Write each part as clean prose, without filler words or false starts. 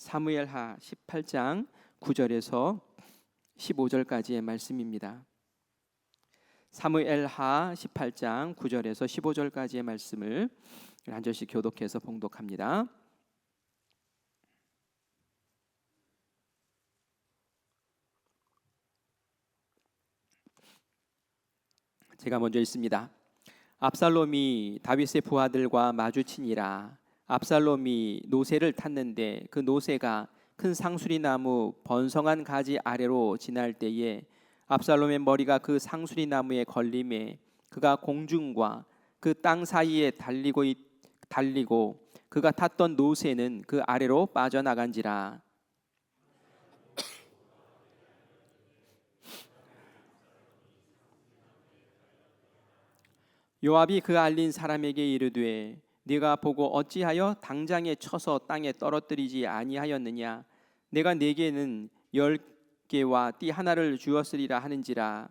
사무엘하 18장 9절에서 15절까지의 말씀입니다. 사무엘하 18장 9절에서 15절까지의 말씀을 한 절씩 교독해서 봉독합니다. 제가 먼저 읽습니다. 압살롬이 다윗의 부하들과 마주치니라. 압살롬이 노새를 탔는데 그 노새가 큰 상수리 나무 번성한 가지 아래로 지날 때에 압살롬의 머리가 그 상수리 나무에 걸림에 그가 공중과 그 땅 사이에 달리고 그가 탔던 노새는 그 아래로 빠져나간지라. 요압이 그 알린 사람에게 이르되 네가 보고 어찌하여 당장에 쳐서 땅에 떨어뜨리지 아니하였느냐? 내가 네게는 10개와 띠 하나를 주었으리라 하는지라.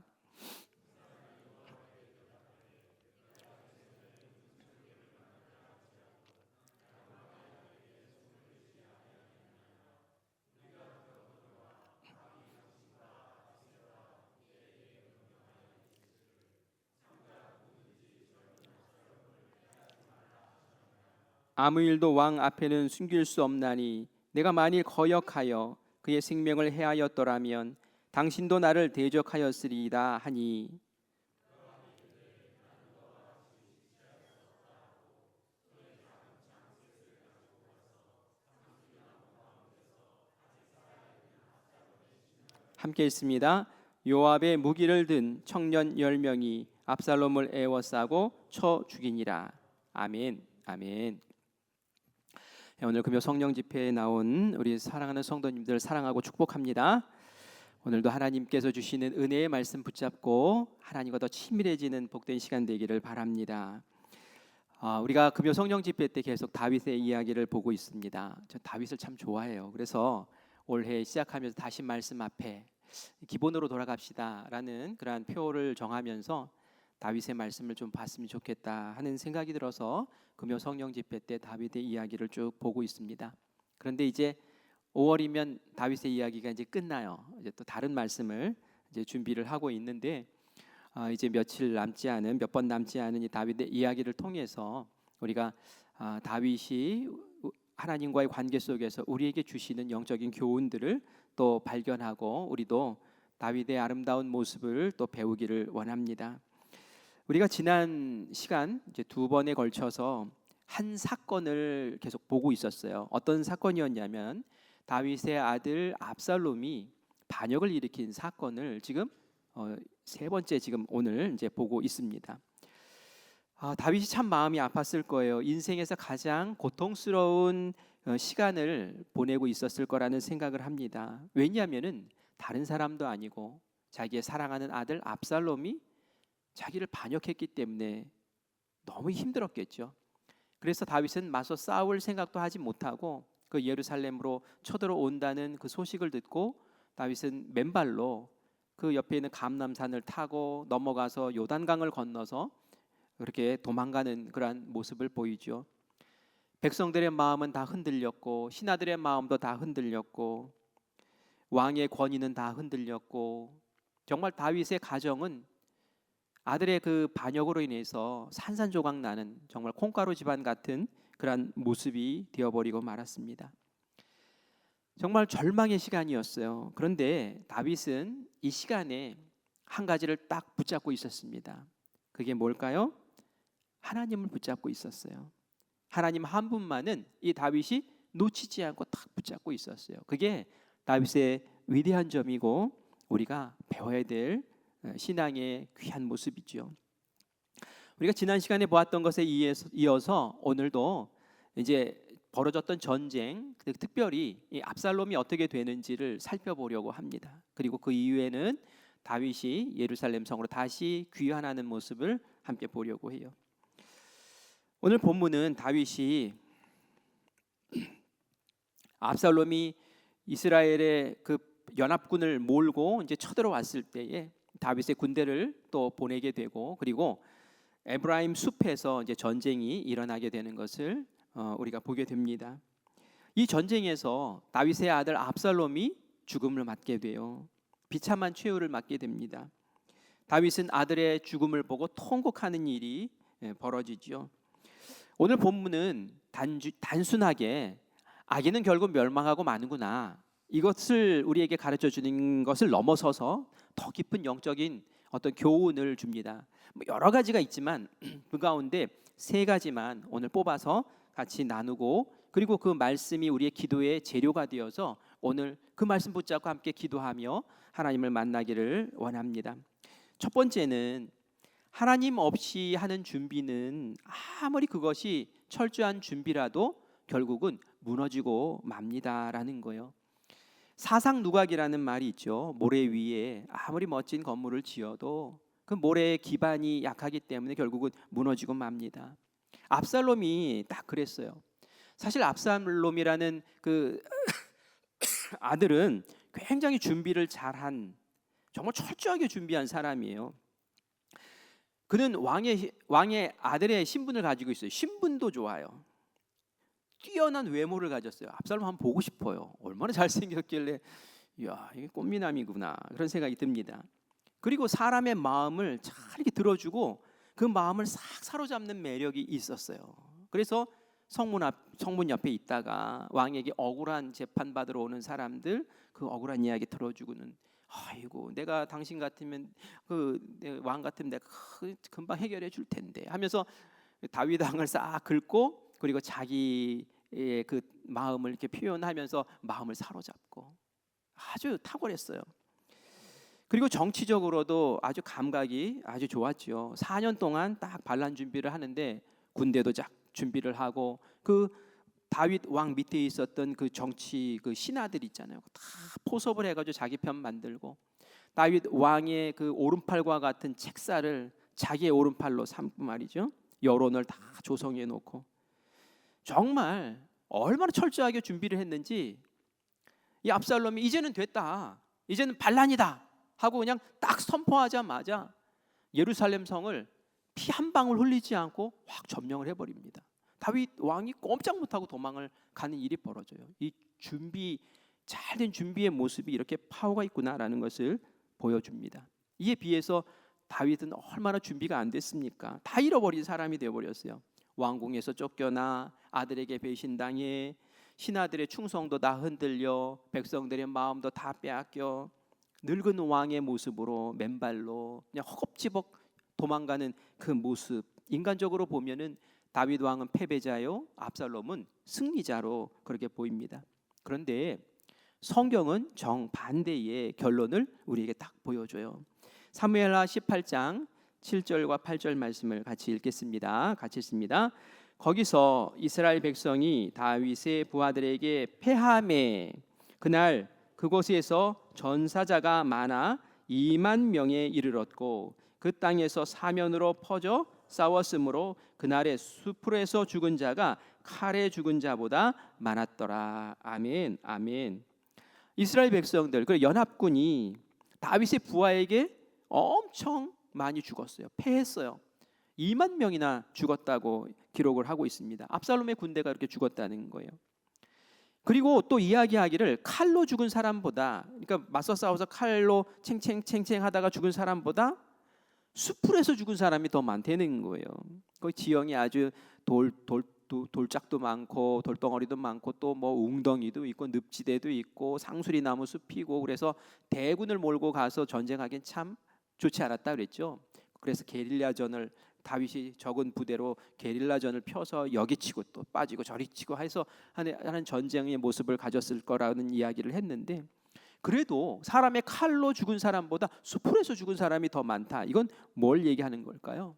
아무 일도 왕 앞에는 숨길 수 없나니 내가 만일 거역하여 그의 생명을 해하였더라면 당신도 나를 대적하였으리이다 하니 함께 읽습니다. 요압의 무기를 든 청년 10명이 압살롬을 에워싸고 쳐 죽이니라. 아멘. 아멘. 오늘 금요 성령 집회에 나온 우리 사랑하는 성도님들 사랑하고 축복합니다. 오늘도 하나님께서 주시는 은혜의 말씀 붙잡고 하나님과 더 친밀해지는 복된 시간 되기를 바랍니다. 우리가 금요 성령 집회 때 계속 다윗의 이야기를 보고 있습니다. 저 다윗을 참 좋아해요. 그래서 올해 시작하면서 다시 말씀 앞에 기본으로 돌아갑시다라는 그러한 표를 정하면서 다윗의 말씀을 좀 봤으면 좋겠다 하는 생각이 들어서 금요 성령 집회 때 다윗의 이야기를 쭉 보고 있습니다. 그런데 이제 5월이면 다윗의 이야기가 이제 끝나요. 이제 또 다른 말씀을 이제 준비를 하고 있는데 이제 몇 번 남지 않은 이 다윗의 이야기를 통해서 우리가 다윗이 하나님과의 관계 속에서 우리에게 주시는 영적인 교훈들을 또 발견하고 우리도 다윗의 아름다운 모습을 또 배우기를 원합니다. 우리가 지난 시간 이제 2번에 걸쳐서 한 사건을 계속 보고 있었어요. 어떤 사건이었냐면 다윗의 아들 압살롬이 반역을 일으킨 사건을 지금 3번째 지금 오늘 이제 보고 있습니다. 다윗이 참 마음이 아팠을 거예요. 인생에서 가장 고통스러운 시간을 보내고 있었을 거라는 생각을 합니다. 왜냐하면은 다른 사람도 아니고 자기의 사랑하는 아들 압살롬이 자기를 반역했기 때문에 너무 힘들었겠죠. 그래서 다윗은 맞서 싸울 생각도 하지 못하고 그 예루살렘으로 쳐들어온다는 그 소식을 듣고 다윗은 맨발로 그 옆에 있는 감람산을 타고 넘어가서 요단강을 건너서 그렇게 도망가는 그러한 모습을 보이죠. 백성들의 마음은 다 흔들렸고 신하들의 마음도 다 흔들렸고 왕의 권위는 다 흔들렸고 정말 다윗의 가정은 아들의 그 반역으로 인해서 산산조각 나는 정말 콩가루 집안 같은 그런 모습이 되어버리고 말았습니다. 정말 절망의 시간이었어요. 그런데 다윗은 이 시간에 한 가지를 딱 붙잡고 있었습니다. 그게 뭘까요? 하나님을 붙잡고 있었어요. 하나님 한 분만은 이 다윗이 놓치지 않고 딱 붙잡고 있었어요. 그게 다윗의 위대한 점이고 우리가 배워야 될 신앙의 귀한 모습이죠. 우리가 지난 시간에 보았던 것에 이어서 오늘도 이제 벌어졌던 전쟁, 특별히 이 압살롬이 어떻게 되는지를 살펴보려고 합니다. 그리고 그 이후에는 다윗이 예루살렘 성으로 다시 귀환하는 모습을 함께 보려고 해요. 오늘 본문은 다윗이 압살롬이 이스라엘의 그 연합군을 몰고 이제 쳐들어왔을 때에 다윗의 군대를 또 보내게 되고 그리고 에브라임 숲에서 이제 전쟁이 일어나게 되는 것을 우리가 보게 됩니다. 이 전쟁에서 다윗의 아들 압살롬이 죽음을 맞게 돼요. 비참한 최후를 맞게 됩니다. 다윗은 아들의 죽음을 보고 통곡하는 일이 벌어지죠. 오늘 본문은 단순하게 악인은 결국 멸망하고 마는구나, 이것을 우리에게 가르쳐 주는 것을 넘어서서 더 깊은 영적인 어떤 교훈을 줍니다. 여러 가지가 있지만 그 가운데 세 가지만 오늘 뽑아서 같이 나누고, 그리고 그 말씀이 우리의 기도의 재료가 되어서 오늘 그 말씀 붙잡고 함께 기도하며 하나님을 만나기를 원합니다. 첫 번째는 하나님 없이 하는 준비는 아무리 그것이 철저한 준비라도 결국은 무너지고 맙니다라는 거예요. 사상 누각이라는 말이 있죠. 모래 위에 아무리 멋진 건물을 지어도 그 모래의 기반이 약하기 때문에 결국은 무너지고 맙니다. 압살롬이 딱 그랬어요. 사실 압살롬이라는 그 아들은 굉장히 준비를 잘한, 정말 철저하게 준비한 사람이에요. 그는 왕의 아들의 신분을 가지고 있어요. 신분도 좋아요. 뛰어난 외모를 가졌어요. 압살롬 한번 보고 싶어요. 얼마나 잘생겼길래, 이야, 이게 꽃미남이구나, 그런 생각이 듭니다. 그리고 사람의 마음을 잘 이렇게 들어주고 그 마음을 싹 사로잡는 매력이 있었어요. 그래서 성문 옆에 있다가 왕에게 억울한 재판 받으러 오는 사람들 그 억울한 이야기 들어주고는, 아이고 내가 당신 같으면 그 왕 같으면 내가 금방 해결해 줄 텐데 하면서 다윗 왕을 싹 긁고, 그리고 자기의 그 마음을 이렇게 표현하면서 마음을 사로잡고, 아주 탁월했어요. 그리고 정치적으로도 아주 감각이 아주 좋았죠. 4년 동안 딱 반란 준비를 하는데 군대도 쫙 준비를 하고, 그 다윗 왕 밑에 있었던 그 정치 그 신하들 있잖아요. 다 포섭을 해가지고 자기 편 만들고, 다윗 왕의 그 오른팔과 같은 책사를 자기의 오른팔로 삼고 말이죠. 여론을 다 조성해 놓고, 정말 얼마나 철저하게 준비를 했는지, 이 압살롬이 이제는 됐다, 이제는 반란이다 하고 그냥 딱 선포하자마자 예루살렘 성을 피 한 방울 흘리지 않고 확 점령을 해버립니다. 다윗 왕이 꼼짝 못하고 도망을 가는 일이 벌어져요. 이 잘된 준비의 모습이 이렇게 파워가 있구나라는 것을 보여줍니다. 이에 비해서 다윗은 얼마나 준비가 안 됐습니까? 다 잃어버린 사람이 되어버렸어요. 왕궁에서 쫓겨나 아들에게 배신당해, 신하들의 충성도 다 흔들려, 백성들의 마음도 다 빼앗겨, 늙은 왕의 모습으로 맨발로 그냥 허겁지겁 도망가는 그 모습, 인간적으로 보면은 다윗 왕은 패배자요, 압살롬은 승리자로 그렇게 보입니다. 그런데 성경은 정반대의 결론을 우리에게 딱 보여줘요. 사무엘하 18장 7절과 8절 말씀을 같이 읽겠습니다. 같이 읽습니다. 거기서 이스라엘 백성이 다윗의 부하들에게 패함에 그날 그곳에서 전사자가 많아 2만 명에 이르렀고 그 땅에서 사면으로 퍼져 싸웠으므로 그날의 수풀에서 죽은 자가 칼에 죽은 자보다 많았더라. 아멘, 아멘. 이스라엘 백성들, 그 연합군이 다윗의 부하에게 엄청 많이 죽었어요. 패했어요. 2만 명이나 죽었다고 기록을 하고 있습니다. 압살롬의 군대가 이렇게 죽었다는 거예요. 그리고 또 이야기하기를 칼로 죽은 사람보다, 그러니까 맞서 싸워서 칼로 챙챙하다가 죽은 사람보다 수풀에서 죽은 사람이 더 많다는 거예요. 그 지형이 아주 돌짝도 많고 돌덩어리도 많고 또 뭐 웅덩이도 있고 늪지대도 있고 상수리 나무 숲이고, 그래서 대군을 몰고 가서 전쟁하기엔 참 좋지 않았다 그랬죠. 그래서 게릴라전을 다윗이 적은 부대로 게릴라전을 펴서 여기 치고 또 빠지고 저리 치고 해서 하는 전쟁의 모습을 가졌을 거라는 이야기를 했는데, 그래도 사람의 칼로 죽은 사람보다 수풀에서 죽은 사람이 더 많다. 이건 뭘 얘기하는 걸까요?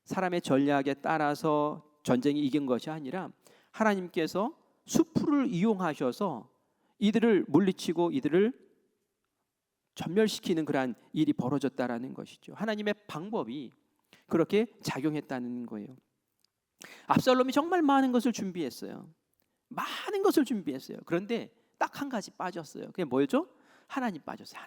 사람의 전략에 따라서 전쟁이 이긴 것이 아니라 하나님께서 수풀을 이용하셔서 이들을 물리치고 이들을 전멸시키는 그러한 일이 벌어졌다라는 것이죠. 하나님의 방법이 그렇게 작용했다는 거예요. 압살롬이 정말 많은 것을 준비했어요. 많은 것을 준비했어요. 그런데 딱 한 가지 빠졌어요. 그게 뭐였죠? 하나님 빠졌어요.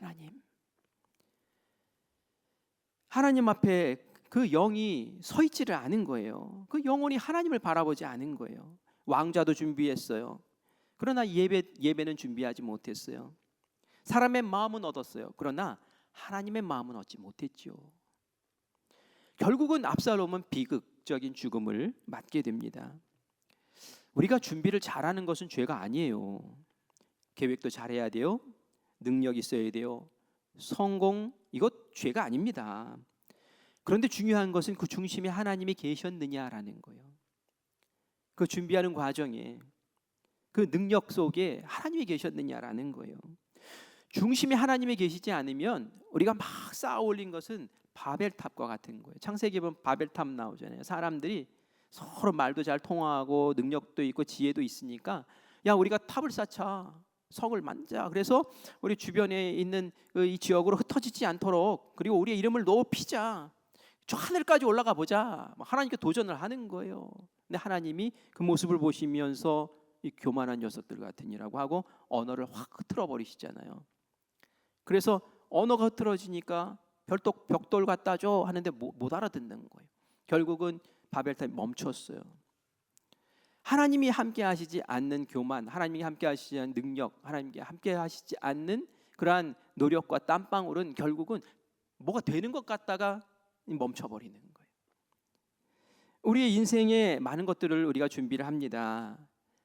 하나님 앞에 그 영이 서 있지를 않은 거예요. 그 영혼이 하나님을 바라보지 않은 거예요. 왕자도 준비했어요. 그러나 예배는 준비하지 못했어요. 사람의 마음은 얻었어요. 그러나 하나님의 마음은 얻지 못했죠. 결국은 압살롬은 비극적인 죽음을 맞게 됩니다. 우리가 준비를 잘하는 것은 죄가 아니에요. 계획도 잘해야 돼요. 능력 있어야 돼요. 성공, 이것 죄가 아닙니다. 그런데 중요한 것은 그 중심에 하나님이 계셨느냐라는 거예요. 그 준비하는 과정에 그 능력 속에 하나님이 계셨느냐라는 거예요. 중심에 하나님이 계시지 않으면 우리가 막 쌓아 올린 것은 바벨탑과 같은 거예요. 창세기 보면 바벨탑 나오잖아요. 사람들이 서로 말도 잘 통하고 능력도 있고 지혜도 있으니까 야, 우리가 탑을 쌓자, 성을 만자. 그래서 우리 주변에 있는 이 지역으로 흩어지지 않도록, 그리고 우리의 이름을 높이자, 저 하늘까지 올라가 보자. 하나님께 도전을 하는 거예요. 근데 하나님이 그 모습을 보시면서 이 교만한 녀석들 같으니라고 하고 언어를 확 흐트러 버리시잖아요. 그래서 언어가 흐트러지니까 벽돌 갖다 줘 하는데 못 알아듣는 거예요. 결국은 바벨탑이 멈췄어요. 하나님이 함께 하시지 않는 교만, 하나님이 함께 하시지 않는 능력, 하나님께 함께 하시지 않는 그러한 노력과 땀방울은 결국은 뭐가 되는 것 같다가 멈춰버리는 거예요. 우리의 인생에 많은 것들을 우리가 준비를 합니다.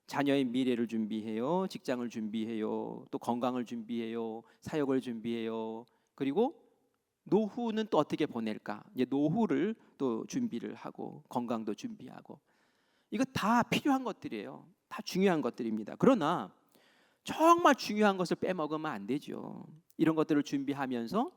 자녀의 미래를 준비해요. 직장을 준비해요. 또 건강을 준비해요. 사역을 준비해요. 그리고 노후는 또 어떻게 보낼까? 이제 노후를 또 준비를 하고 건강도 준비하고, 이거 다 필요한 것들이에요. 다 중요한 것들입니다. 그러나 정말 중요한 것을 빼먹으면 안 되죠. 이런 것들을 준비하면서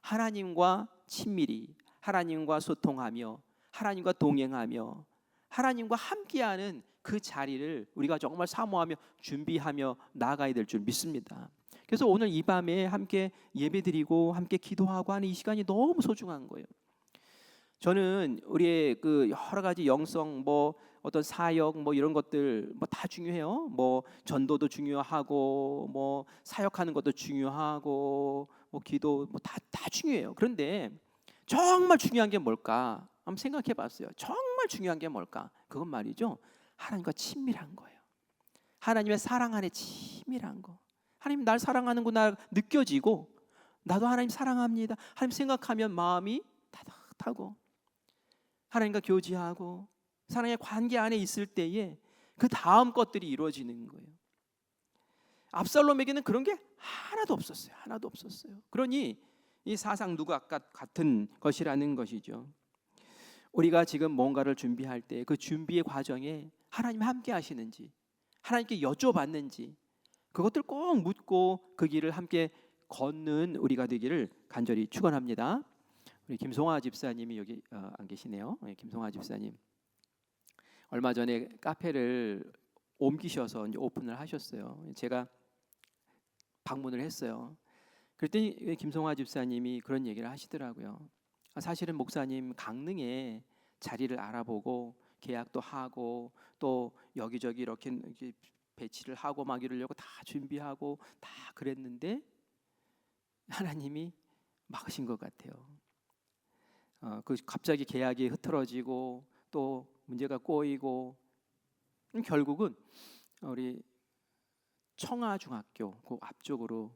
하나님과 친밀히, 하나님과 소통하며, 하나님과 동행하며, 하나님과 함께하는 그 자리를 우리가 정말 사모하며 준비하며 나아가야 될 줄 믿습니다. 그래서 오늘 이 밤에 함께 예배드리고 함께 기도하고 하는 이 시간이 너무 소중한 거예요. 저는 우리의 그 여러 가지 영성, 어떤 사역, 이런 것들 다 중요해요. 전도도 중요하고, 사역하는 것도 중요하고, 기도 다 중요해요. 그런데 정말 중요한 게 뭘까? 한번 생각해봤어요. 정말 중요한 게 뭘까? 그건 말이죠, 하나님과 친밀한 거예요. 하나님의 사랑 안에 친밀한 거. 하나님 날 사랑하는구나 느껴지고, 나도 하나님 사랑합니다, 하나님 생각하면 마음이 따뜻하고, 하나님과 교제하고 사랑의 관계 안에 있을 때에 그 다음 것들이 이루어지는 거예요. 압살롬에게는 그런 게 하나도 없었어요. 하나도 없었어요. 그러니 이 사상 누각 같은 것이라는 것이죠. 우리가 지금 뭔가를 준비할 때 그 준비의 과정에 하나님 함께 하시는지, 하나님께 여쭤봤는지, 그것들 꼭 묻고 그 길을 함께 걷는 우리가 되기를 간절히 축원합니다. 우리 김송아 집사님이 여기 안 계시네요. 김송아 집사님 얼마 전에 카페를 옮기셔서 이제 오픈을 하셨어요. 제가 방문을 했어요. 그랬더니 김송아 집사님이 그런 얘기를 하시더라고요. 사실은 목사님 강릉에 자리를 알아보고 계약도 하고 또 여기저기 이렇게 배치를 하고 막 이러려고 다 준비하고 다 그랬는데 하나님이 막으신 것 같아요. 그 갑자기 계약이 흐트러지고 또 문제가 꼬이고, 결국은 우리 청아중학교 그 앞쪽으로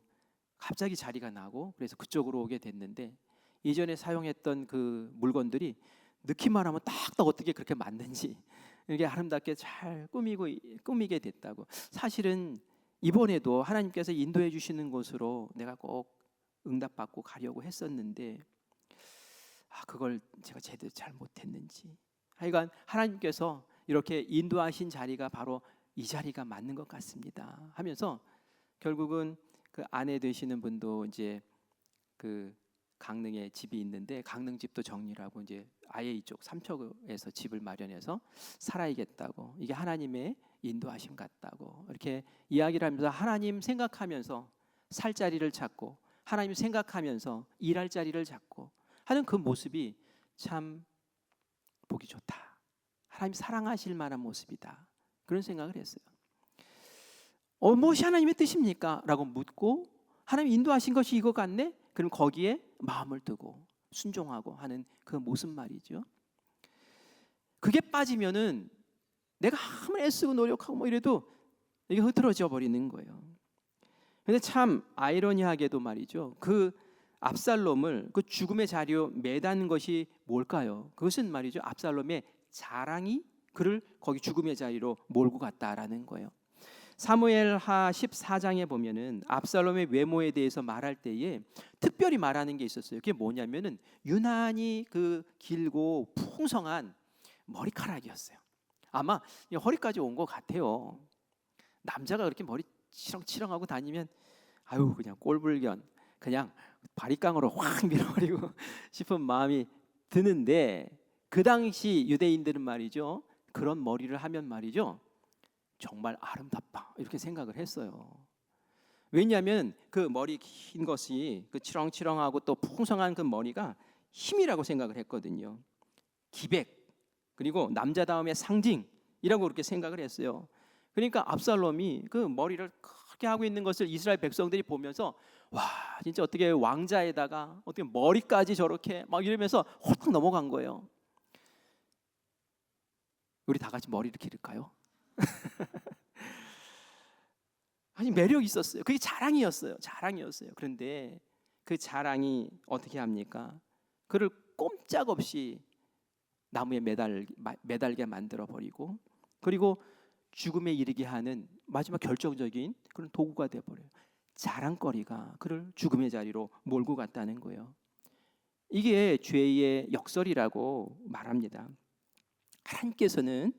갑자기 자리가 나고, 그래서 그쪽으로 오게 됐는데 이전에 사용했던 그 물건들이 넣기만 하면 딱딱 어떻게 그렇게 맞는지 이렇게 아름답게 잘 꾸미게 됐다고. 사실은 이번에도 하나님께서 인도해 주시는 곳으로 내가 꼭 응답받고 가려고 했었는데 그걸 제가 제대로 잘 못했는지, 하여간 하나님께서 이렇게 인도하신 자리가 바로 이 자리가 맞는 것 같습니다 하면서 결국은 그 아내 되시는 분도 이제 그 강릉에 집이 있는데 강릉 집도 정리를 하고 이제 아예 이쪽 삼척에서 집을 마련해서 살아야겠다고, 이게 하나님의 인도하심 같다고 이렇게 이야기를 하면서 하나님 생각하면서 살 자리를 찾고, 하나님 생각하면서 일할 자리를 찾고 하는 그 모습이 참 보기 좋다, 하나님 사랑하실 만한 모습이다, 그런 생각을 했어요. 무엇이 하나님의 뜻입니까? 라고 묻고 하나님 인도하신 것이 이거 같네? 그럼 거기에 마음을 두고 순종하고 하는 그 모습 말이죠. 그게 빠지면은 내가 아무리 애쓰고 노력하고 이래도 이게 흐트러져 버리는 거예요. 근데 참 아이러니하게도 말이죠. 그 압살롬을 그 죽음의 자리로 매단 것이 뭘까요? 그것은 말이죠. 압살롬의 자랑이 그를 거기 죽음의 자리로 몰고 갔다라는 거예요. 사무엘하 14장에 보면은 압살롬의 외모에 대해서 말할 때에 특별히 말하는 게 있었어요. 그게 뭐냐면은 유난히 그 길고 풍성한 머리카락이었어요. 아마 허리까지 온 것 같아요. 남자가 그렇게 머리 치렁치렁하고 다니면 아유 그냥 꼴불견, 그냥 바리깡으로 확 밀어버리고 싶은 마음이 드는데, 그 당시 유대인들은 말이죠, 그런 머리를 하면 말이죠 정말 아름답다 이렇게 생각을 했어요. 왜냐하면 그 머리 긴 것이 그 치렁치렁하고 또 풍성한 그 머리가 힘이라고 생각을 했거든요. 기백, 그리고 남자다움의 상징이라고 그렇게 생각을 했어요. 그러니까 압살롬이 그 머리를 크게 하고 있는 것을 이스라엘 백성들이 보면서 와 진짜 어떻게 왕자에다가 어떻게 머리까지 저렇게 막 이러면서 홀딱 넘어간 거예요. 우리 다 같이 머리를 기를까요? 아니 매력이 있었어요. 그게 자랑이었어요. 그런데 그 자랑이 어떻게 합니까? 그를 꼼짝없이 나무에 매달게 만들어 버리고, 그리고 죽음에 이르게 하는 마지막 결정적인 그런 도구가 되어 버려요. 자랑거리가 그를 죽음의 자리로 몰고 갔다는 거예요. 이게 죄의 역설이라고 말합니다. 하나님께서는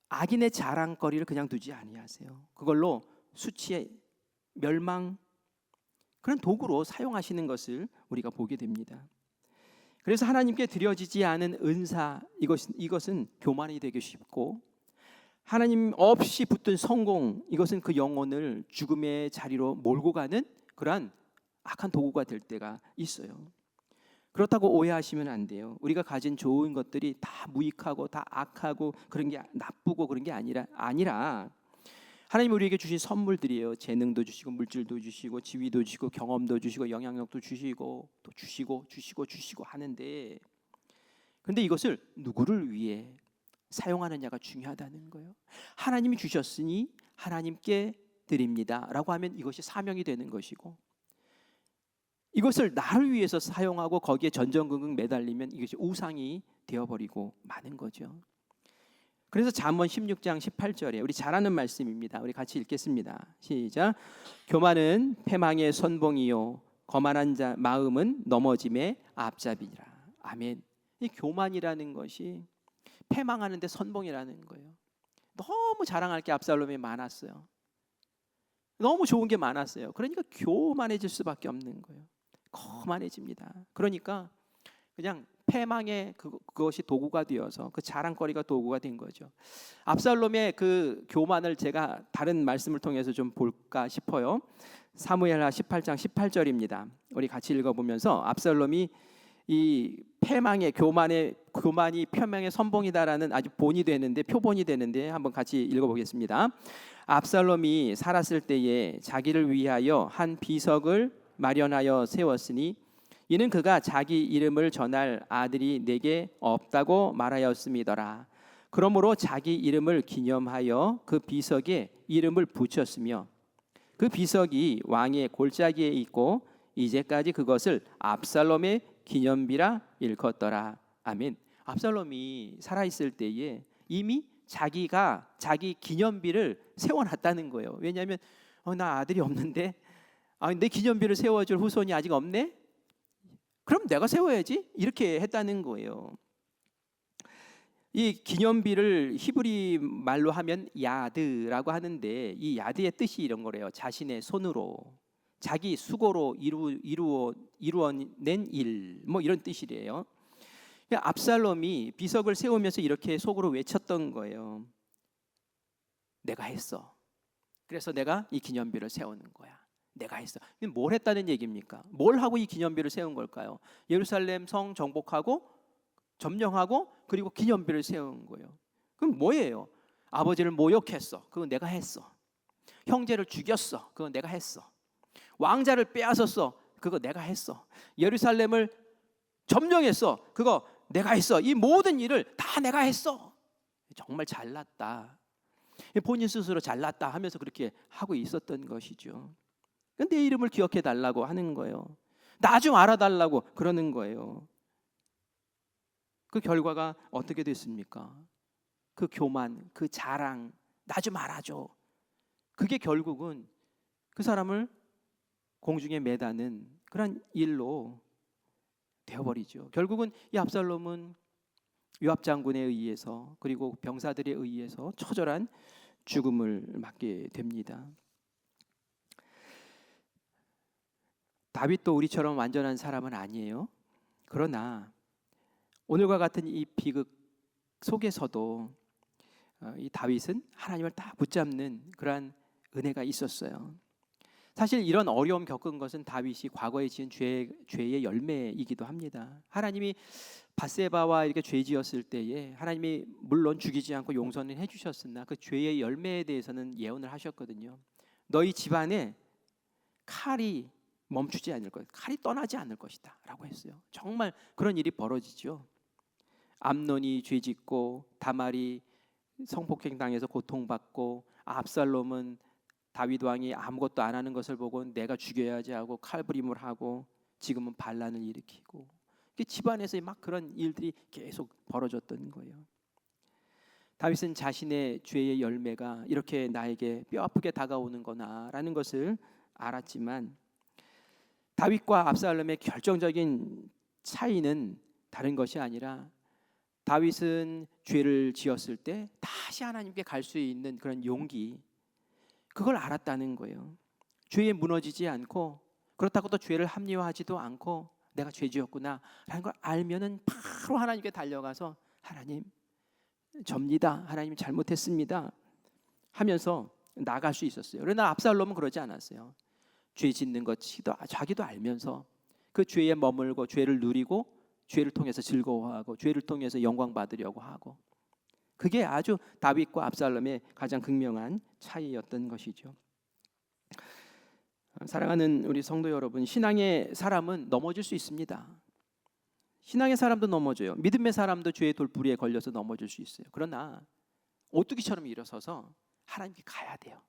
악인의 자랑거리를 그냥 두지 아니하세요. 그걸로 수치의 멸망, 그런 도구로 사용하시는 것을 우리가 보게 됩니다. 그래서 하나님께 드려지지 않은 은사, 이것은 교만이 되기 쉽고, 하나님 없이 붙든 성공, 이것은 그 영혼을 죽음의 자리로 몰고 가는 그러한 악한 도구가 될 때가 있어요. 그렇다고 오해하시면 안 돼요. 우리가 가진 좋은 것들이 다 무익하고 다 악하고 그런 게 나쁘고 그런 게 아니라 하나님 우리에게 주신 선물들이에요. 재능도 주시고 물질도 주시고 지위도 주시고 경험도 주시고 영향력도 주시고 또 주시고 하는데, 그런데 이것을 누구를 위해 사용하느냐가 중요하다는 거예요. 하나님이 주셨으니 하나님께 드립니다 라고 하면 이것이 사명이 되는 것이고, 이것을 나를 위해서 사용하고 거기에 전전긍긍 매달리면 이것이 우상이 되어버리고 마는 거죠. 그래서 잠언 16장 18절에 우리 잘 아는 말씀입니다. 우리 같이 읽겠습니다. 시작. 교만은 패망의 선봉이요 거만한 자 마음은 넘어짐의 앞잡이라. 아멘. 이 교만이라는 것이 패망하는데 선봉이라는 거예요. 너무 자랑할 게 압살롬이 많았어요. 너무 좋은 게 많았어요. 그러니까 교만해질 수밖에 없는 거예요. 거만해집니다. 그러니까 그냥 패망의 그것이 도구가 되어서 그 자랑거리가 도구가 된 거죠. 압살롬의 그 교만을 제가 다른 말씀을 통해서 좀 볼까 싶어요. 사무엘하 18장 18절입니다. 우리 같이 읽어보면서 압살롬이 이 패망의 교만이 표명의 선봉이다라는 아주 표본이 되는데 한번 같이 읽어보겠습니다. 압살롬이 살았을 때에 자기를 위하여 한 비석을 마련하여 세웠으니 이는 그가 자기 이름을 전할 아들이 내게 없다고 말하였음이더라. 그러므로 자기 이름을 기념하여 그 비석에 이름을 붙였으며 그 비석이 왕의 골짜기에 있고 이제까지 그것을 압살롬의 기념비라 일컫더라. 아멘. 압살롬이 살아있을 때에 이미 자기 기념비를 세워놨다는 거예요. 왜냐하면 나 아들이 없는데 내 기념비를 세워줄 후손이 아직 없네? 그럼 내가 세워야지 이렇게 했다는 거예요. 이 기념비를 히브리 말로 하면 야드라고 하는데 이 야드의 뜻이 이런 거래요. 자신의 손으로 자기 수고로 이루어낸 일, 뭐 이런 뜻이래요. 압살롬이 비석을 세우면서 이렇게 속으로 외쳤던 거예요. 내가 했어. 그래서 내가 이 기념비를 세우는 거야. 내가 했어. 뭘 했다는 얘기입니까? 뭘 하고 이 기념비를 세운 걸까요? 예루살렘 성 정복하고 점령하고 그리고 기념비를 세운 거예요. 그럼 뭐예요? 아버지를 모욕했어. 그건 내가 했어. 형제를 죽였어. 그건 내가 했어. 왕자를 빼앗았어. 그거 내가 했어. 예루살렘을 점령했어. 그거 내가 했어. 이 모든 일을 다 내가 했어. 정말 잘났다. 본인 스스로 잘났다 하면서 그렇게 하고 있었던 것이죠. 내 이름을 기억해 달라고 하는 거예요. 나 좀 알아달라고 그러는 거예요. 그 결과가 어떻게 됐습니까? 그 교만, 그 자랑, 나 좀 알아줘. 그게 결국은 그 사람을 공중에 매다는 그런 일로 되어버리죠. 결국은 이 압살롬은 요압 장군에 의해서 그리고 병사들에 의해서 처절한 죽음을 맞게 됩니다. 다윗도 우리처럼 완전한 사람은 아니에요. 그러나 오늘과 같은 이 비극 속에서도 이 다윗은 하나님을 딱 붙잡는 그러한 은혜가 있었어요. 사실 이런 어려움 겪은 것은 다윗이 과거에 지은 죄의 열매이기도 합니다. 하나님이 밧세바와 이렇게 죄 지었을 때에 하나님이 물론 죽이지 않고 용서는 해주셨으나 그 죄의 열매에 대해서는 예언을 하셨거든요. 너희 집안에 칼이 멈추지 않을 것, 칼이 떠나지 않을 것이다 라고 했어요. 정말 그런 일이 벌어지죠. 암논이 죄짓고 다말이 성폭행당해서 고통받고 압살롬은 다윗 왕이 아무것도 안 하는 것을 보고 내가 죽여야지 하고 칼부림을 하고 지금은 반란을 일으키고 집안에서 막 그런 일들이 계속 벌어졌던 거예요. 다윗은 자신의 죄의 열매가 이렇게 나에게 뼈아프게 다가오는 거나라는 것을 알았지만 다윗과 압살롬의 결정적인 차이는 다른 것이 아니라 다윗은 죄를 지었을 때 다시 하나님께 갈 수 있는 그런 용기, 그걸 알았다는 거예요. 죄에 무너지지 않고 그렇다고 또 죄를 합리화하지도 않고 내가 죄 지었구나 라는 걸 알면은 바로 하나님께 달려가서 하나님 접니다, 하나님 잘못했습니다 하면서 나갈 수 있었어요. 그러나 압살롬은 그러지 않았어요. 죄 짓는 것 자기도 알면서 그 죄에 머물고 죄를 누리고 죄를 통해서 즐거워하고 죄를 통해서 영광 받으려고 하고, 그게 아주 다윗과 압살롬의 가장 극명한 차이였던 것이죠. 사랑하는 우리 성도 여러분, 신앙의 사람은 넘어질 수 있습니다. 신앙의 사람도 넘어져요. 믿음의 사람도 죄의 돌부리에 걸려서 넘어질 수 있어요. 그러나 오뚜기처럼 일어서서 하나님께 가야 돼요.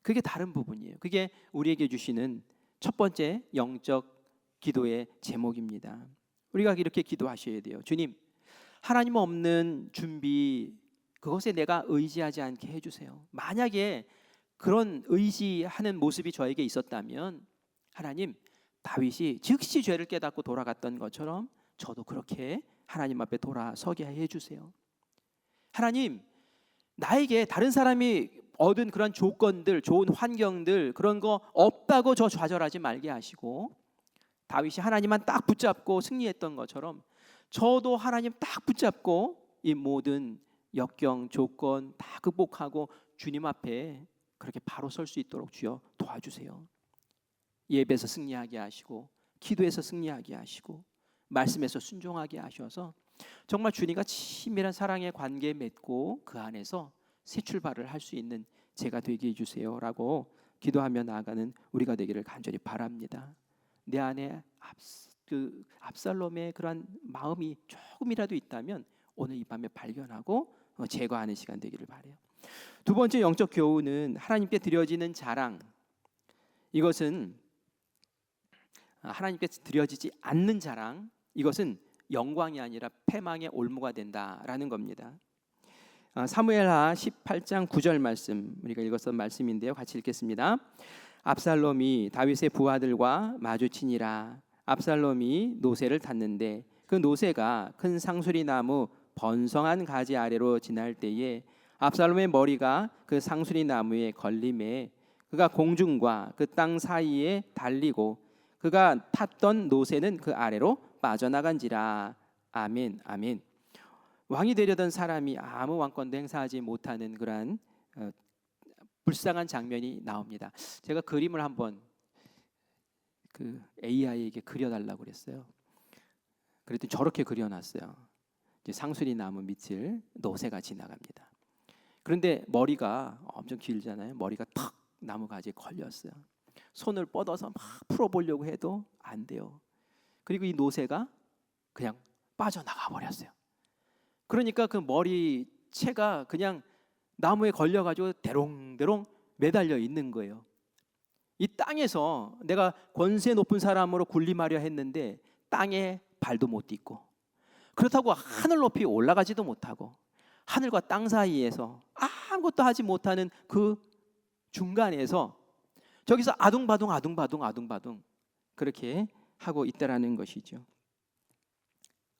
그게 다른 부분이에요. 그게 우리에게 주시는 첫 번째 영적 기도의 제목입니다. 우리가 이렇게 기도하셔야 돼요. 주님, 하나님 없는 준비, 그것에 내가 의지하지 않게 해주세요. 만약에 그런 의지하는 모습이 저에게 있었다면 하나님, 다윗이 즉시 죄를 깨닫고 돌아갔던 것처럼 저도 그렇게 하나님 앞에 돌아서게 해주세요. 하나님, 나에게 다른 사람이 얻은 그런 조건들, 좋은 환경들, 그런 거 없다고 저 좌절하지 말게 하시고, 다윗이 하나님만 딱 붙잡고 승리했던 것처럼 저도 하나님 딱 붙잡고 이 모든 역경, 조건 다 극복하고 주님 앞에 그렇게 바로 설 수 있도록 주여 도와주세요. 예배에서 승리하게 하시고 기도에서 승리하게 하시고 말씀에서 순종하게 하셔서 정말 주님과 친밀한 사랑의 관계 맺고 그 안에서 새 출발을 할 수 있는 제가 되게 해주세요 라고 기도하며 나아가는 우리가 되기를 간절히 바랍니다. 내 안에 압살롬의 그런 마음이 조금이라도 있다면 오늘 이 밤에 발견하고 제거하는 시간 되기를 바라요. 두 번째 영적 교훈은 하나님께 드려지는 자랑, 이것은 하나님께 드려지지 않는 자랑, 이것은 영광이 아니라 패망의 올무가 된다라는 겁니다. 사무엘하 18장 9절 말씀, 우리가 읽었던 말씀인데요. 같이 읽겠습니다. 압살롬이 다윗의 부하들과 마주치니라. 압살롬이 노새를 탔는데 그 노새가 큰 상수리 나무 번성한 가지 아래로 지날 때에 압살롬의 머리가 그 상수리 나무에 걸림에 그가 공중과 그 땅 사이에 달리고 그가 탔던 노새는 그 아래로 빠져나간지라. 아멘, 아멘. 왕이 되려던 사람이 아무 왕권도 행사하지 못하는 그러한 불쌍한 장면이 나옵니다. 제가 그림을 한번 그 AI에게 그려달라고 그랬어요. 그랬더니 저렇게 그려놨어요. 이제 상수리 나무 밑을 노새가 지나갑니다. 그런데 머리가 엄청 길잖아요. 머리가 탁 나무 가지에 걸렸어요. 손을 뻗어서 막 풀어보려고 해도 안 돼요. 그리고 이 노새가 그냥 빠져나가 버렸어요. 그러니까 그 머리채가 그냥 나무에 걸려가지고 대롱대롱 매달려 있는 거예요. 이 땅에서 내가 권세 높은 사람으로 군림하려 했는데 땅에 발도 못 딛고, 그렇다고 하늘 높이 올라가지도 못하고, 하늘과 땅 사이에서 아무것도 하지 못하는 그 중간에서 저기서 아둥바둥 그렇게 하고 있다라는 것이죠.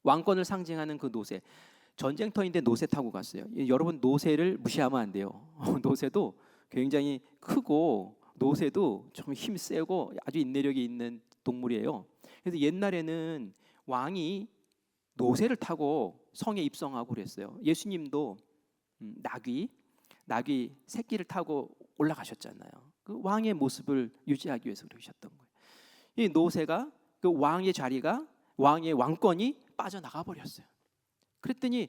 왕권을 상징하는 그 노새, 전쟁터인데 노새 타고 갔어요. 여러분, 노새를 무시하면 안 돼요. 노새도 굉장히 크고 노새도 좀 힘세고 아주 인내력이 있는 동물이에요. 그래서 옛날에는 왕이 노새를 타고 성에 입성하고 그랬어요. 예수님도 나귀 새끼를 타고 올라가셨잖아요. 그 왕의 모습을 유지하기 위해서 그러셨던 거예요. 이 노새가, 그 왕의 자리가, 왕의 왕권이 빠져나가 버렸어요. 그랬더니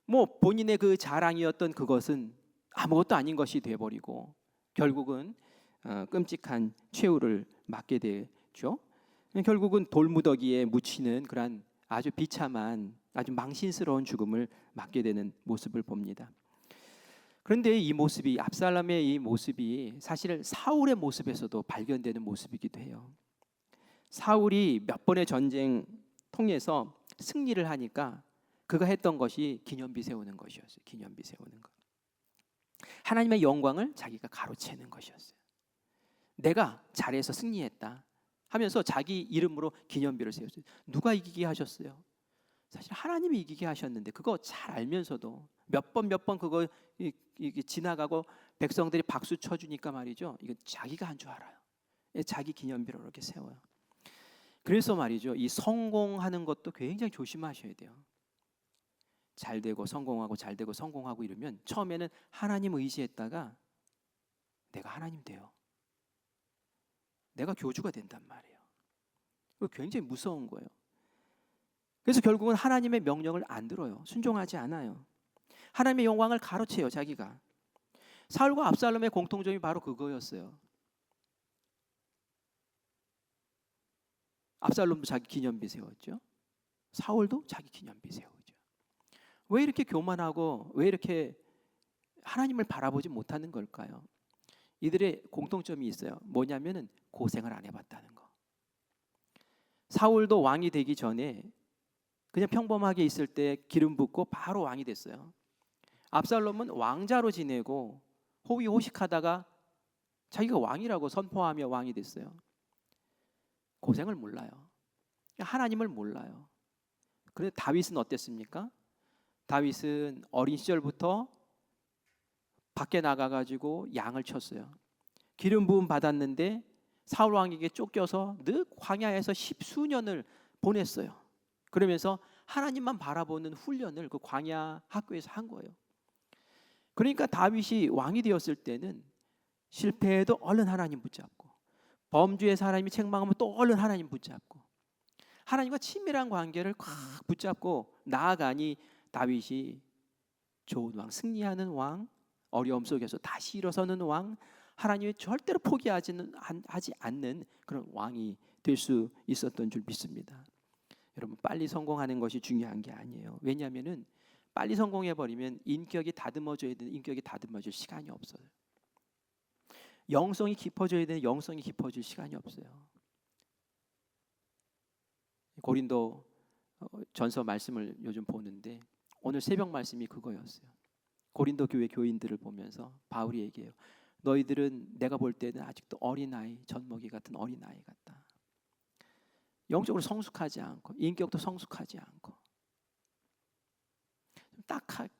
뭐 본인의 그 자랑이었던 그것은 아무것도 아닌 것이 돼버리고 결국은 끔찍한 최후를 맞게 되죠. 결국은 돌무더기에 묻히는 그런 아주 비참한, 아주 망신스러운 죽음을 맞게 되는 모습을 봅니다. 그런데 이 모습이, 압살롬의 이 모습이 사실 사울의 모습에서도 발견되는 모습이기도 해요. 사울이 몇 번의 전쟁 통해서 승리를 하니까 그가 했던 것이 기념비 세우는 것이었어요. 기념비 세우는 것. 하나님의 영광을 자기가 가로채는 것이었어요. 내가 잘해서 승리했다 하면서 자기 이름으로 기념비를 세웠어요. 누가 이기게 하셨어요? 사실 하나님이 이기게 하셨는데 그거 잘 알면서도 몇 번 그거 이게 지나가고 백성들이 박수 쳐주니까 말이죠. 이거 자기가 한 줄 알아요. 자기 기념비를 이렇게 세워요. 그래서 말이죠. 이 성공하는 것도 굉장히 조심하셔야 돼요. 잘 되고 성공하고 잘 되고 성공하고 이러면 처음에는 하나님 의지했다가 내가 하나님 돼요. 내가 교주가 된단 말이에요. 그거 굉장히 무서운 거예요. 그래서 결국은 하나님의 명령을 안 들어요. 순종하지 않아요. 하나님의 영광을 가로채요, 자기가. 사울과 압살롬의 공통점이 바로 그거였어요. 압살롬도 자기 기념비 세웠죠. 사울도 자기 기념비 세우죠. 왜 이렇게 교만하고 왜 이렇게 하나님을 바라보지 못하는 걸까요? 이들의 공통점이 있어요. 뭐냐면은 고생을 안 해봤다는 거. 사울도 왕이 되기 전에 그냥 평범하게 있을 때 기름 붓고 바로 왕이 됐어요. 압살롬은 왕자로 지내고 호위호식하다가 자기가 왕이라고 선포하며 왕이 됐어요. 고생을 몰라요. 하나님을 몰라요. 그런데 다윗은 어땠습니까? 다윗은 어린 시절부터 밖에 나가가지고 양을 쳤어요. 기름 부음 받았는데 사울 왕에게 쫓겨서 늘 광야에서 10수년을 보냈어요. 그러면서 하나님만 바라보는 훈련을 그 광야 학교에서 한 거예요. 그러니까 다윗이 왕이 되었을 때는 실패해도 얼른 하나님 붙잡고, 범죄의 사람이 책망하면 또 얼른 하나님 붙잡고, 하나님과 친밀한 관계를 꽉 붙잡고 나아가니 다윗이 좋은 왕, 승리하는 왕, 어려움 속에서 다시 일어서는 왕, 하나님이 절대로 포기하지 않는 그런 왕이 될 수 있었던 줄 믿습니다. 여러분, 빨리 성공하는 것이 중요한 게 아니에요. 왜냐하면은 빨리 성공해버리면 인격이 다듬어져야 되는 인격이 다듬어질 시간이 없어요. 영성이 깊어져야 되는 영성이 깊어질 시간이 없어요. 고린도 전서 말씀을 요즘 보는데 오늘 새벽 말씀이 그거였어요. 고린도 교회 교인들을 보면서 바울이 얘기해요. 너희들은 내가 볼 때는 아직도 어린아이, 젖먹이 같은 어린아이 같다. 영적으로 성숙하지 않고 인격도 성숙하지 않고 딱하게.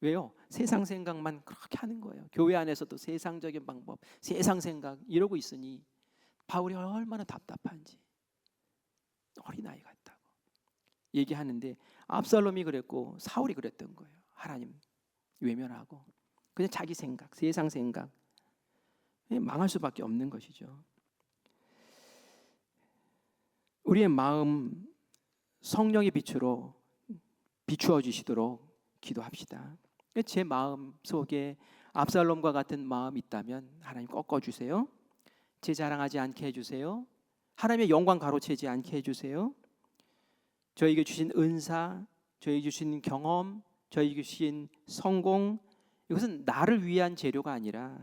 왜요? 세상 생각만 그렇게 하는 거예요. 교회 안에서도 세상적인 방법, 세상 생각 이러고 있으니 바울이 얼마나 답답한지. 어린아이 같다고 얘기하는데 압살롬이 그랬고 사울이 그랬던 거예요. 하나님 외면하고 그냥 자기 생각, 세상 생각, 망할 수밖에 없는 것이죠. 우리의 마음 성령의 빛으로 비추어 주시도록 기도합시다. 제 마음 속에 압살롬과 같은 마음이 있다면 하나님 꺾어주세요. 제 자랑하지 않게 해주세요. 하나님의 영광 가로채지 않게 해주세요. 저에게 주신 은사, 저에게 주신 경험, 저에게 주신 성공, 이것은 나를 위한 재료가 아니라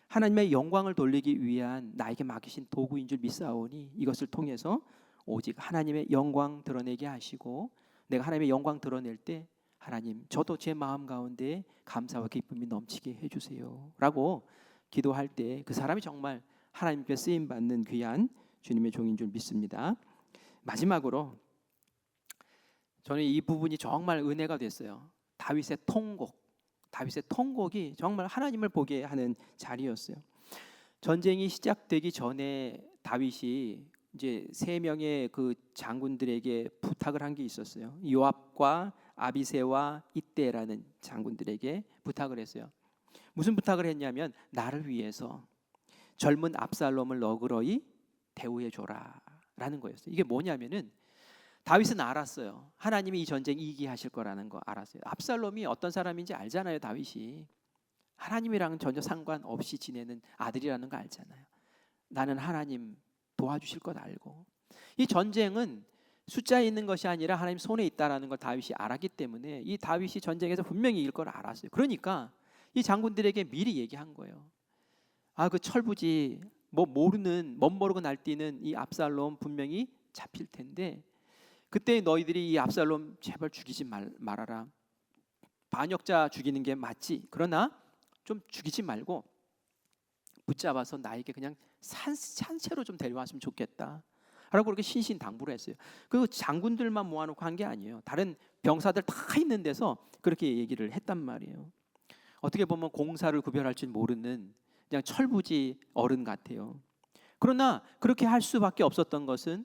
하나님의 영광을 돌리기 위한 나에게 맡기신 도구인 줄 믿사오니 이것을 통해서 오직 하나님의 영광 드러내게 하시고 내가 하나님의 영광 드러낼 때 하나님 저도 제 마음 가운데 감사와 기쁨이 넘치게 해주세요 라고 기도할 때 그 사람이 정말 하나님께 쓰임받는 귀한 주님의 종인 줄 믿습니다. 마지막으로 저는 이 부분이 정말 은혜가 됐어요. 다윗의 통곡이 정말 하나님을 보게 하는 자리였어요. 전쟁이 시작되기 전에 다윗이 이제 세 명의 그 장군들에게 부탁을 한 게 있었어요. 요압과 아비새와 이때라는 장군들에게 부탁을 했어요. 무슨 부탁을 했냐면 나를 위해서 젊은 압살롬을 너그러이 대우해 줘라라는 거였어요. 이게 뭐냐면은 다윗은 알았어요. 하나님이 이 전쟁 이기게 하실 거라는 거 알았어요. 압살롬이 어떤 사람인지 알잖아요. 다윗이 하나님이랑은 전혀 상관없이 지내는 아들이라는 거 알잖아요. 나는 하나님 도와주실 것 알고 이 전쟁은 숫자에 있는 것이 아니라 하나님 손에 있다라는 걸 다윗이 알았기 때문에 이 다윗이 전쟁에서 분명히 이길 걸 알았어요. 그러니까 이 장군들에게 미리 얘기한 거예요. 그 철부지 모르는 멋모르고 날뛰는 이 압살롬 분명히 잡힐 텐데 그때 너희들이 이 압살롬 제발 죽이지 말아라. 반역자 죽이는 게 맞지. 그러나 좀 죽이지 말고 붙잡아서 나에게 그냥 산채로 좀 데려왔으면 좋겠다 라고 그렇게 신신당부를 했어요. 그 장군들만 모아놓고 한 게 아니에요. 다른 병사들 다 있는 데서 그렇게 얘기를 했단 말이에요. 어떻게 보면 공사를 구별할 줄 모르는 그냥 철부지 어른 같아요. 그러나 그렇게 할 수밖에 없었던 것은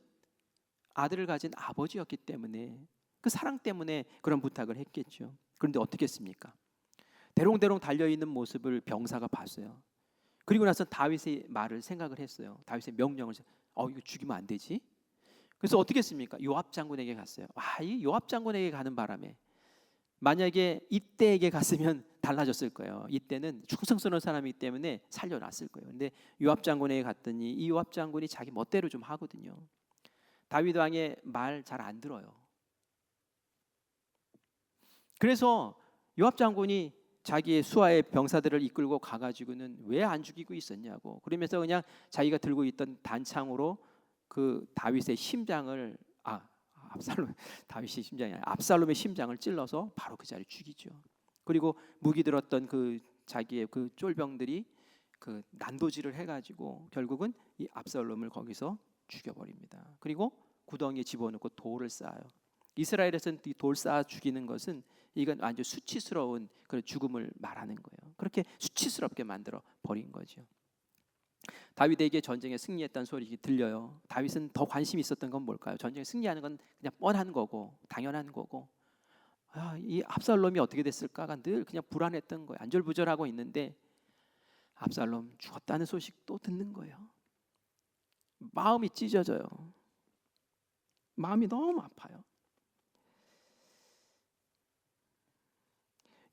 아들을 가진 아버지였기 때문에 그 사랑 때문에 그런 부탁을 했겠죠. 그런데 어떻게 했습니까? 대롱대롱 달려있는 모습을 병사가 봤어요. 그리고 나서 다윗의 말을 생각을 했어요. 다윗의 명령을 이거 죽이면 안 되지. 그래서 어떻게 했습니까? 요압 장군에게 갔어요. 이 요압 장군에게 가는 바람에 만약에 이때에게 갔으면 달라졌을 거예요. 이때는 충성스러운 사람이기 때문에 살려놨을 거예요. 근데 요압 장군에게 갔더니 이 요압 장군이 자기 멋대로 좀 하거든요. 다윗 왕의 말 잘 안 들어요. 그래서 요압 장군이 자기의 수하의 병사들을 이끌고 가가지고는 왜 안 죽이고 있었냐고 그러면서 그냥 자기가 들고 있던 단창으로 그 다윗의 심장을 다윗의 심장이 아니라 압살롬의 심장을 찔러서 바로 그 자리에 죽이죠. 그리고 무기 들었던 그 자기의 그 쫄병들이 그 난도질을 해가지고 결국은 이 압살롬을 거기서 죽여버립니다. 그리고 구덩이에 집어넣고 돌을 쌓아요. 이스라엘에서는 이 돌 쌓아 죽이는 것은 이건 완전 수치스러운 그런 죽음을 말하는 거예요. 그렇게 수치스럽게 만들어 버린 거죠. 다윗에게 전쟁에 승리했다는 소리 들려요. 다윗은 더 관심이 있었던 건 뭘까요? 전쟁에 승리하는 건 그냥 뻔한 거고 당연한 거고 이 압살롬이 어떻게 됐을까가 늘 그냥 불안했던 거예요. 안절부절하고 있는데 압살롬 죽었다는 소식 또 듣는 거예요. 마음이 찢어져요. 마음이 너무 아파요.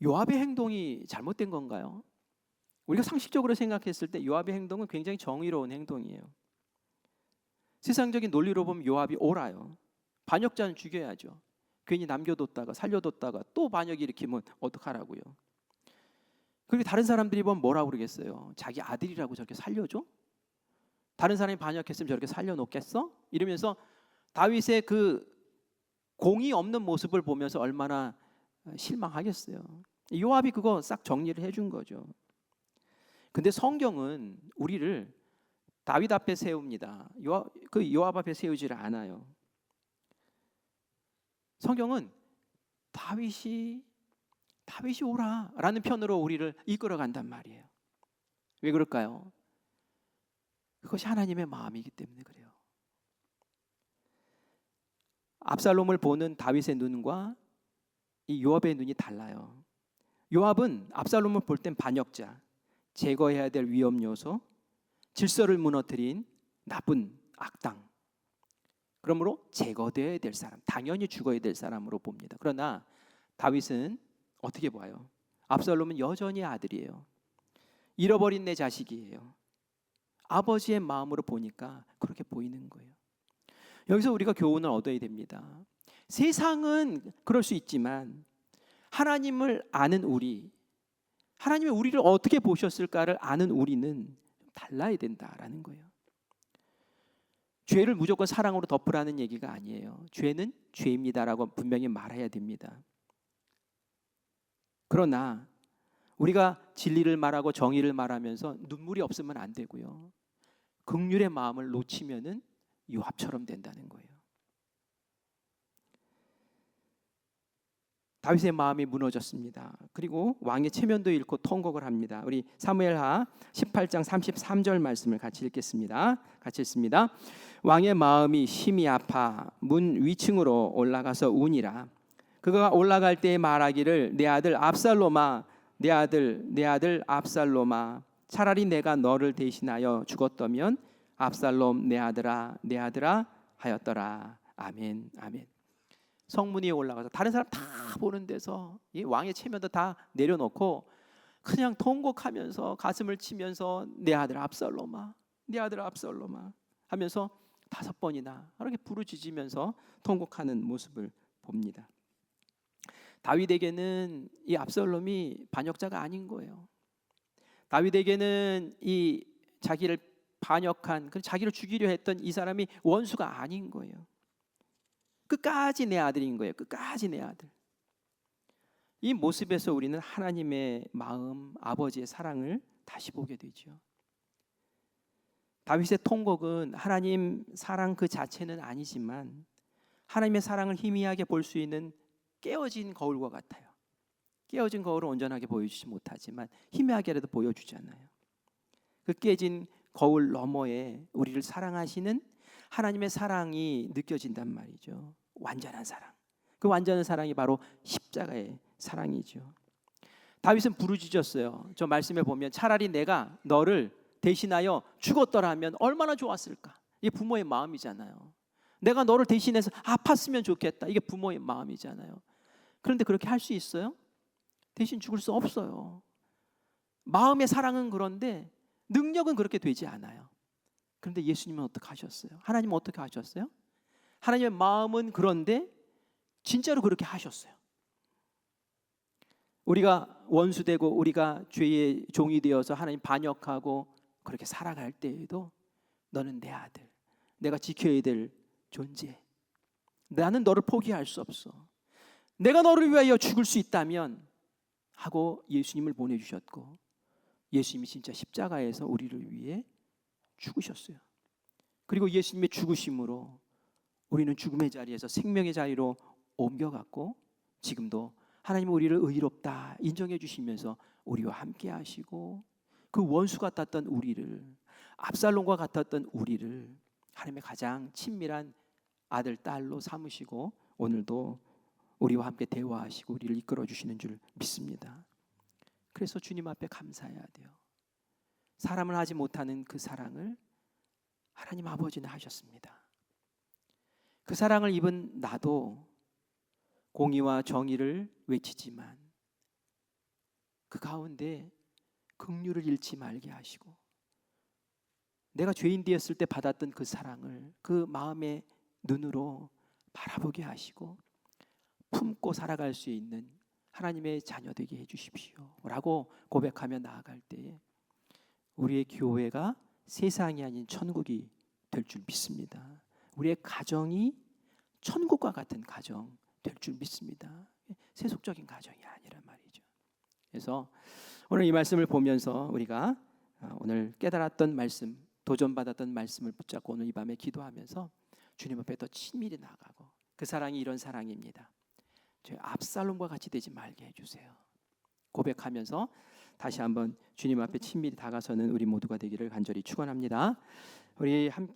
요압의 행동이 잘못된 건가요? 우리가 상식적으로 생각했을 때 요압의 행동은 굉장히 정의로운 행동이에요. 세상적인 논리로 보면 요압이 옳아요. 반역자는 죽여야죠. 괜히 남겨뒀다가 살려뒀다가 또 반역 일으키면 어떡하라고요. 그리고 다른 사람들이 보면 뭐라고 그러겠어요. 자기 아들이라고 저렇게 살려줘? 다른 사람이 반역했으면 저렇게 살려놓겠어? 이러면서 다윗의 그 공이 없는 모습을 보면서 얼마나 실망하겠어요. 요압이 그거 싹 정리를 해준 거죠. 근데 성경은 우리를 다윗 앞에 세웁니다. 요압 앞에 세우지를 않아요. 성경은 다윗이 오라라는 편으로 우리를 이끌어간단 말이에요. 왜 그럴까요? 그것이 하나님의 마음이기 때문에 그래요. 압살롬을 보는 다윗의 눈과 이 요압의 눈이 달라요. 요압은 압살롬을 볼 땐 반역자, 제거해야 될 위험 요소, 질서를 무너뜨린 나쁜 악당, 그러므로 제거되어야 될 사람, 당연히 죽어야 될 사람으로 봅니다. 그러나 다윗은 어떻게 봐요? 압살롬은 여전히 아들이에요. 잃어버린 내 자식이에요. 아버지의 마음으로 보니까 그렇게 보이는 거예요. 여기서 우리가 교훈을 얻어야 됩니다. 세상은 그럴 수 있지만 하나님을 아는 우리, 하나님이 우리를 어떻게 보셨을까를 아는 우리는 달라야 된다라는 거예요. 죄를 무조건 사랑으로 덮으라는 얘기가 아니에요. 죄는 죄입니다라고 분명히 말해야 됩니다. 그러나 우리가 진리를 말하고 정의를 말하면서 눈물이 없으면 안 되고요. 긍휼의 마음을 놓치면은 요압처럼 된다는 거예요. 다윗의 마음이 무너졌습니다. 그리고 왕의 체면도 잃고 통곡을 합니다. 우리 사무엘하 18장 33절 말씀을 같이 읽겠습니다. 같이 읽습니다. 왕의 마음이 심히 아파 문 위층으로 올라가서 우니라. 그가 올라갈 때에 말하기를 내 아들 압살롬아 내 아들 압살롬아 차라리 내가 너를 대신하여 죽었다면 압살롬 내 아들아 하였더라. 아멘 아멘. 성문 위에 올라가서 다른 사람 다 보는 데서 이 왕의 체면도 다 내려놓고 그냥 통곡하면서 가슴을 치면서 내 아들 압살롬아 하면서 5번이나 이렇게 부르짖으면서 통곡하는 모습을 봅니다. 다윗에게는 이 압살롬이 반역자가 아닌 거예요. 다윗에게는 이 자기를 반역한, 자기를 죽이려 했던 이 사람이 원수가 아닌 거예요. 끝까지 내 아들인 거예요. 끝까지 내 아들. 이 모습에서 우리는 하나님의 마음, 아버지의 사랑을 다시 보게 되죠. 다윗의 통곡은 하나님 사랑 그 자체는 아니지만 하나님의 사랑을 희미하게 볼 수 있는 깨어진 거울과 같아요. 깨어진 거울은 온전하게 보여주지 못하지만 희미하게라도 보여주잖아요. 그 깨진 거울 너머에 우리를 사랑하시는 하나님의 사랑이 느껴진단 말이죠. 완전한 사랑. 그 완전한 사랑이 바로 십자가의 사랑이죠. 다윗은 부르짖었어요. 저 말씀에 보면 차라리 내가 너를 대신하여 죽었더라면 얼마나 좋았을까. 이게 부모의 마음이잖아요. 내가 너를 대신해서 아팠으면 좋겠다. 이게 부모의 마음이잖아요. 그런데 그렇게 할 수 있어요? 대신 죽을 수 없어요. 마음의 사랑은 그런데 능력은 그렇게 되지 않아요. 그런데 예수님은 어떻게 하셨어요? 하나님은 어떻게 하셨어요? 하나님의 마음은 그런데 진짜로 그렇게 하셨어요. 우리가 원수되고 우리가 죄의 종이 되어서 하나님 반역하고 그렇게 살아갈 때에도 너는 내 아들, 내가 지켜야 될 존재, 나는 너를 포기할 수 없어, 내가 너를 위하여 죽을 수 있다면 하고 예수님을 보내주셨고 예수님이 진짜 십자가에서 우리를 위해 죽으셨어요. 그리고 예수님의 죽으심으로 우리는 죽음의 자리에서 생명의 자리로 옮겨갔고 지금도 하나님은 우리를 의롭다 인정해 주시면서 우리와 함께 하시고 그 원수 같았던 우리를, 압살롬과 같았던 우리를 하나님의 가장 친밀한 아들, 딸로 삼으시고 오늘도 우리와 함께 대화하시고 우리를 이끌어 주시는 줄 믿습니다. 그래서 주님 앞에 감사해야 돼요. 사람을 하지 못하는 그 사랑을 하나님 아버지는 하셨습니다. 그 사랑을 입은 나도 공의와 정의를 외치지만 그 가운데 긍휼을 잃지 말게 하시고 내가 죄인 되었을 때 받았던 그 사랑을 그 마음의 눈으로 바라보게 하시고 품고 살아갈 수 있는 하나님의 자녀 되게 해주십시오 라고 고백하며 나아갈 때에 우리의 교회가 세상이 아닌 천국이 될 줄 믿습니다. 우리의 가정이 천국과 같은 가정 될 줄 믿습니다. 세속적인 가정이 아니란 말이죠. 그래서 오늘 이 말씀을 보면서 우리가 오늘 깨달았던 말씀, 도전받았던 말씀을 붙잡고 오늘 이 밤에 기도하면서 주님 앞에 더 친밀히 나가고 그 사랑이 이런 사랑입니다. 저희 압살롬과 같이 되지 말게 해주세요. 고백하면서 다시 한번 주님 앞에 친밀히 다가서는 우리 모두가 되기를 간절히 축원합니다. 우리 함께